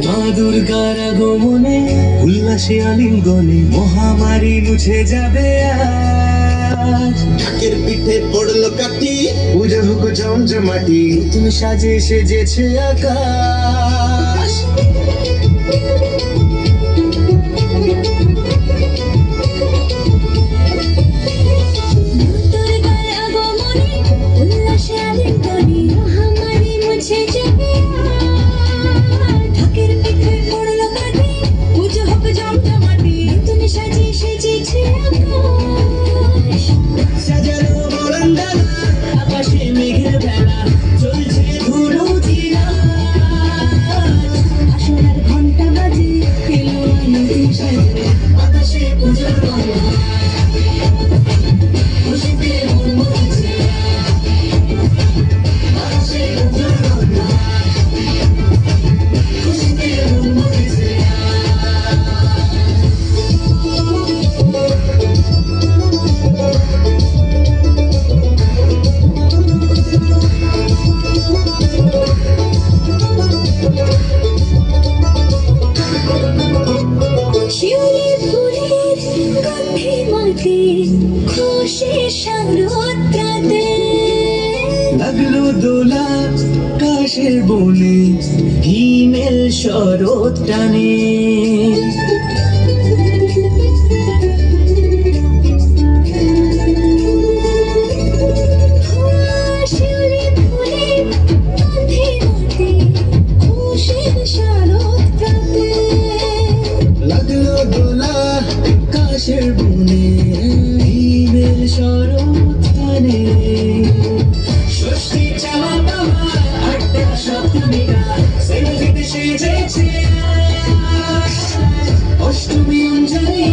মা দুর্গার আগমনে উল্লাসে আলিঙ্গনে মহামারী মুছে যাবে আজ। ঢাকের পিঠে পড়লো কাটি, পুজো হোক জমজমাটি, তুমি সাজে সেজেছে আকাশ। দুর্গার আগমনে উল্লাসে আলিঙ্গনে মহামারী মুছে যাবে আজ। ঢাকের পিঠে পড়লো কাটি, পুজো হোক জমজমাটি, তুমি সাজিয়ে সেজেছে আকাশ। সাজানো বরণডালা, আকাশে মেঘের বেলা, চলছে ধুলো আসরার ঘন্টা বাজে, এলো নদী সাজে, আকাশে পুজোর রঙ, খুশিতে মন মরেছে। আকাশে পুজোর রঙ, খুশিতে মন মরেছে। শিউলি ফুলের গন্ধে মাটি, খুশির শারদরাতে। লাগলো দোলা কাশের বনে, হিমেল শরৎ টানে। শিউলি ফুলের গন্ধে মাটি, খুশির শারদরাতে। লাগলো দোলা কাশের বনে, হিমেল শরৎ টানে। ষষ্ঠী চাওয়া পাওয়া আটটা সপ্তমীরা সেলফিতে সেজেছে। অষ্টমী অঞ্জলি